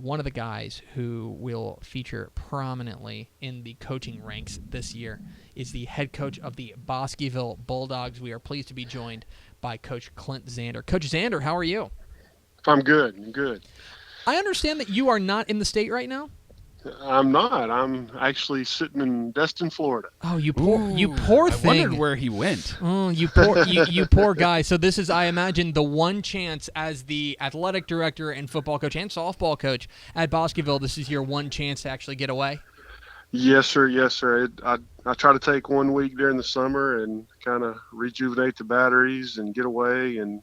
one of the guys who will feature prominently in the coaching ranks this year is the head coach of the Bosqueville Bulldogs. We are pleased to be joined by Coach Clint Zander. Coach Zander, how are you? I'm good. I'm good. I understand that you are not in the state right now? I'm not. I'm actually sitting in Destin, Florida. Oh, you poor I thing. wondered where he went. Oh, you poor guy. So this is, I imagine, the one chance as the athletic director and football coach and softball coach at Bosqueville. This is your one chance to actually get away. Yes, sir. Yes, sir. I try to take 1 week during the summer and kind of rejuvenate the batteries and get away. And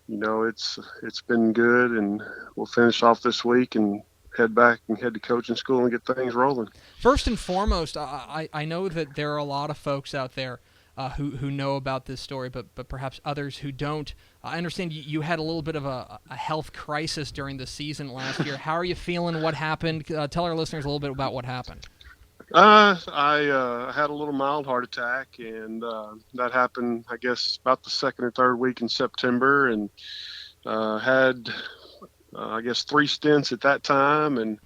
it's been good. And we'll finish off this week and head back and head to coaching school and get things rolling. First and foremost, I know that there are a lot of folks out there who know about this story, but perhaps others who don't. I understand you had a little bit of a health crisis during the season last year. How are you feeling? What happened? Tell our listeners a little bit about what happened. I had a little mild heart attack, and that happened, I guess, about the second or third week in September, and had I guess 3 stints at that time, and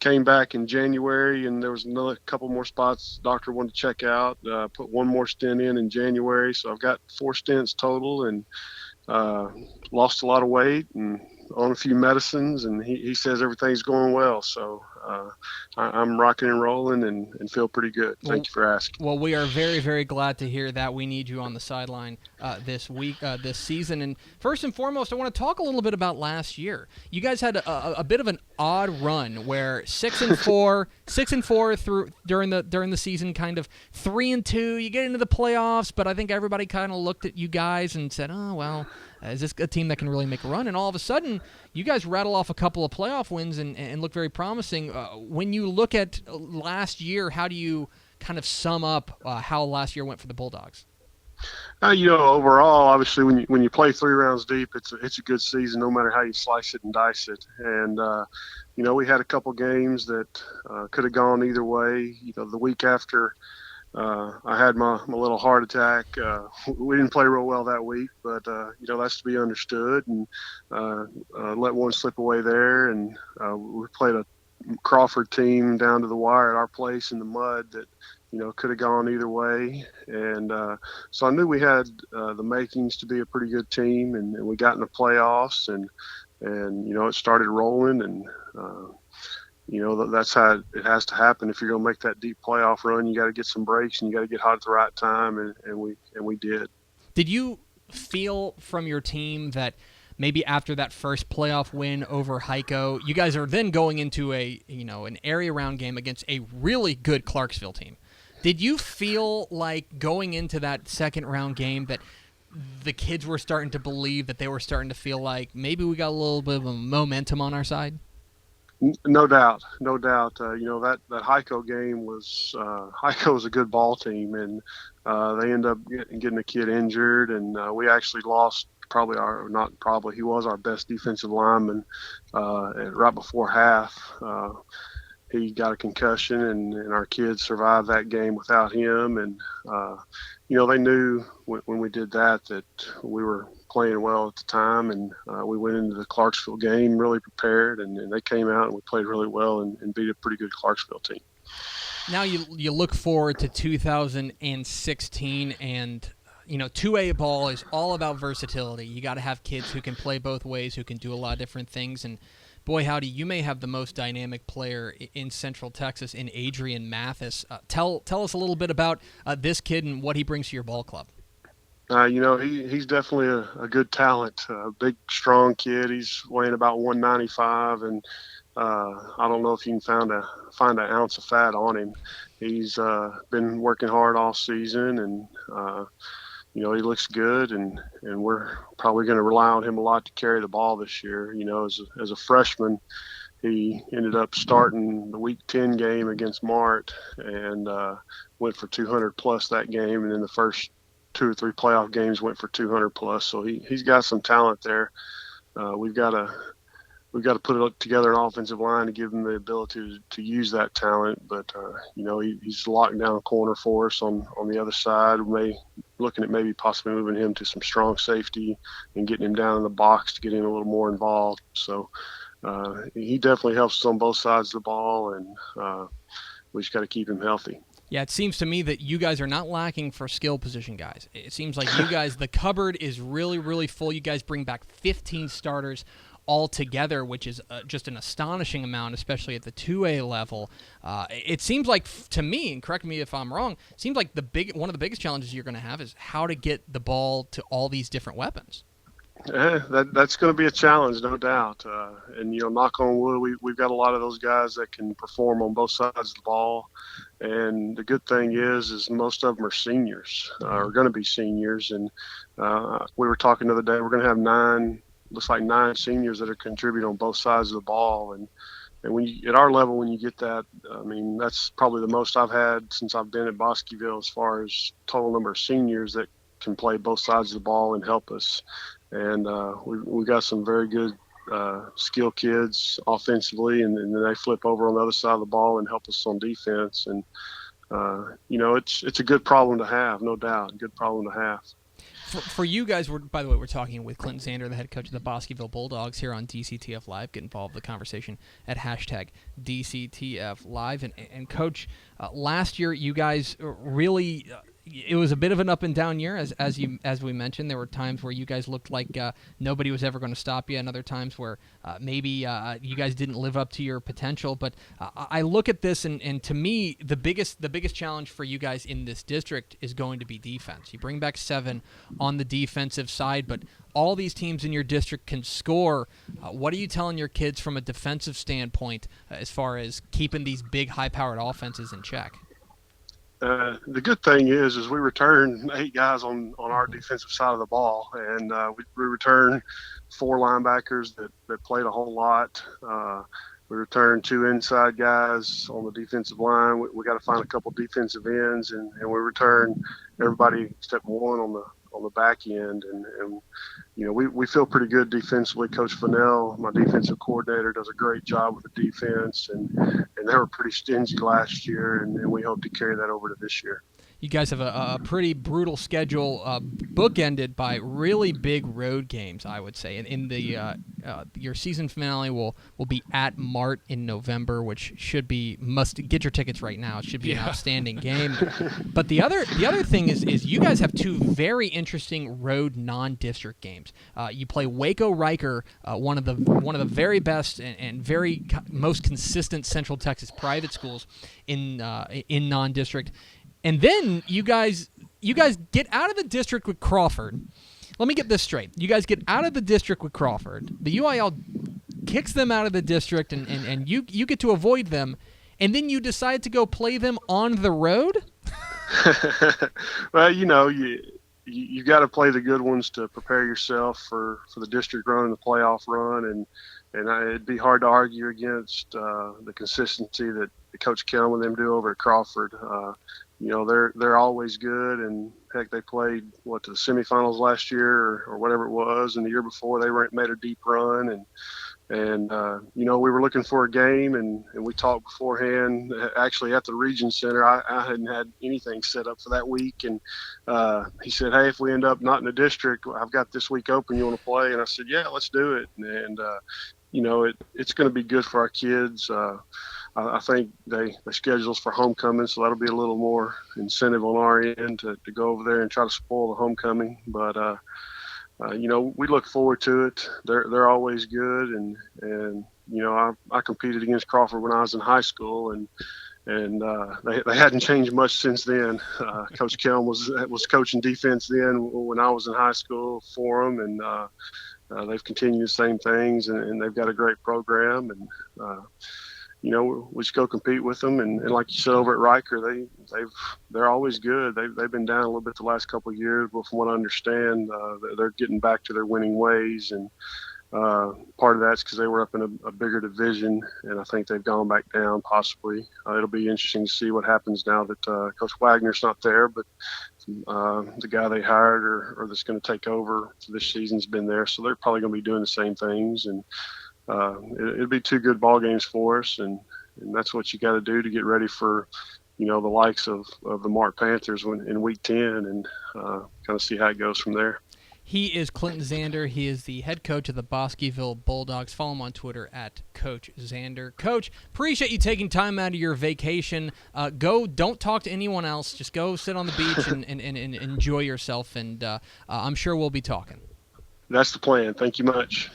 came back in January, and there was another couple more spots the doctor wanted to check out. Put 1 more stent in January, so I've got 4 stents total, and lost a lot of weight and on a few medicines, and he says everything's going well. So I'm rocking and rolling and feel pretty good. Thank you for asking. Well, we are very, very glad to hear that. We need you on the sideline this week, this season. And first and foremost, I want to talk a little bit about last year. You guys had a bit of an odd run where 6-4 through during the season, kind of 3-2. You get into the playoffs, but I think everybody kind of looked at you guys and said, "Oh well, is this a team that can really make a run?" And all of a sudden, you guys rattle off a couple of playoff wins and look very promising. When you look at last year, how do you kind of sum up how last year went for the Bulldogs? Overall, obviously, when you play 3 rounds deep, it's a good season, no matter how you slice it and dice it. And we had a couple games that could have gone either way. The week after I had my little heart attack, we didn't play real well that week, but that's to be understood, and let one slip away there. And we played a Crawford team down to the wire at our place in the mud that could have gone either way. And so I knew we had the makings to be a pretty good team, and we got in the playoffs, and it started rolling, and that's how it has to happen. If you're going to make that deep playoff run, you got to get some breaks, and you got to get hot at the right time, and we did. Did you feel from your team that maybe after that first playoff win over Heiko, you guys are then going into an area round game against a really good Clarksville team? Did you feel like going into that second round game that the kids were starting to believe, that they were starting to feel like maybe we got a little bit of a momentum on our side? No doubt. That Heiko game was Heiko was a good ball team, and they ended up getting a kid injured, and we actually lost he was our best defensive lineman right before half. He got a concussion, and our kids survived that game without him. And, they knew when we did that we were playing well at the time. And we went into the Clarksville game really prepared, and they came out and we played really well and beat a pretty good Clarksville team. Now you look forward to 2016, and 2A ball is all about versatility. You got to have kids who can play both ways, who can do a lot of different things. And boy, howdy, you may have the most dynamic player in Central Texas in Adrian Mathis. Tell us a little bit about this kid and what he brings to your ball club. He's definitely a good talent, a big, strong kid. He's weighing about 195, and I don't know if you can find an ounce of fat on him. He's been working hard all season, and he looks good, and we're probably going to rely on him a lot to carry the ball this year. As a freshman, he ended up starting the Week 10 game against Mart and went for 200 plus that game, and in the first 2 or 3 playoff games went for 200 plus. So he's got some talent there. We've got to put together an offensive line to give him the ability to use that talent. But he's locking down a corner for us on the other side. Looking at maybe possibly moving him to some strong safety and getting him down in the box to get him a little more involved. So he definitely helps us on both sides of the ball, and we just got to keep him healthy. Yeah, it seems to me that you guys are not lacking for skill position guys. It seems like you guys, the cupboard is really, really full. You guys bring back 15 starters altogether, which is just an astonishing amount, especially at the 2A level. It seems like, to me, and correct me if I'm wrong, it seems like one of the biggest challenges you're going to have is how to get the ball to all these different weapons. Yeah, that's going to be a challenge, no doubt. And knock on wood, we've got a lot of those guys that can perform on both sides of the ball. And the good thing is most of them are seniors, are going to be seniors. And we were talking the other day, we're going to have nine seniors that are contributing on both sides of the ball. And when at our level, when you get that, I mean, that's probably the most I've had since I've been at Bosqueville as far as total number of seniors that can play both sides of the ball and help us. And we got some very good skill kids offensively, and then they flip over on the other side of the ball and help us on defense. And it's a good problem to have, no doubt. Good problem to have. For you guys, by the way, we're talking with Clint Zander, the head coach of the Bosqueville Bulldogs, here on DCTF Live. Get involved in the conversation at #DCTF Live. And Coach, last year you guys really it was a bit of an up and down year, as we mentioned. There were times where you guys looked like nobody was ever going to stop you, and other times where maybe you guys didn't live up to your potential. But I look at this, and to me, the biggest challenge for you guys in this district is going to be defense. You bring back 7 on the defensive side, but all these teams in your district can score. What are you telling your kids from a defensive standpoint as far as keeping these big, high-powered offenses in check? The good thing is we return 8 guys on our defensive side of the ball, and we return 4 linebackers that played a whole lot. We return 2 inside guys on the defensive line. We got to find a couple defensive ends, and we return everybody except 1 on the back end. And we feel pretty good defensively. Coach Fennell, my defensive coordinator, does a great job with the defense, and they were pretty stingy last year, and we hope to carry that over to this year. You guys have a pretty brutal schedule, bookended by really big road games, I would say. In the your season finale will be at Mart in November, which must get your tickets right now. It should be an outstanding game. But the other thing is you guys have 2 very interesting road non-district games. You play Waco Riker, one of the very best and very most consistent Central Texas private schools in non-district. And then you guys get out of the district with Crawford. Let me get this straight. You guys get out of the district with Crawford. The UIL kicks them out of the district, and you get to avoid them. And then you decide to go play them on the road? Well, you got to play the good ones to prepare yourself for the district run and the playoff run. And it'd be hard to argue against the consistency that Coach Campbell and them do over at Crawford. They're always good, and heck, they played to the semifinals last year or whatever it was, and the year before they made a deep run, and we were looking for a game, and we talked beforehand. Actually, at the Region Center, I hadn't had anything set up for that week, and he said, "Hey, if we end up not in the district, I've got this week open. You want to play?" And I said, "Yeah, let's do it." And it's going to be good for our kids. I think they schedule us for homecoming, so that'll be a little more incentive on our end to go over there and try to spoil the homecoming. But we look forward to it. They're always good, and I competed against Crawford when I was in high school, and they hadn't changed much since then. Coach Kelm was coaching defense then when I was in high school for them, and they've continued the same things, and they've got a great program, and we just go compete with them, and like you said over at Riker, they're always good. They've been down a little bit the last couple of years, but from what I understand, they're getting back to their winning ways, and part of that's because they were up in a bigger division, and I think they've gone back down possibly. It'll be interesting to see what happens now that Coach Wagner's not there, but the guy they hired or that's going to take over for this season's been there, so they're probably going to be doing the same things, and it'll be 2 good ball games for us, and that's what you got to do to get ready for the likes of the Mart Panthers in week 10, and kind of see how it goes from there. He is Clint Zander. He is the head coach of the Bosqueville Bulldogs. Follow him on Twitter at Coach Zander. Coach, appreciate you taking time out of your vacation. Don't talk to anyone else. Just go sit on the beach and enjoy yourself, and I'm sure we'll be talking. That's the plan. Thank you much.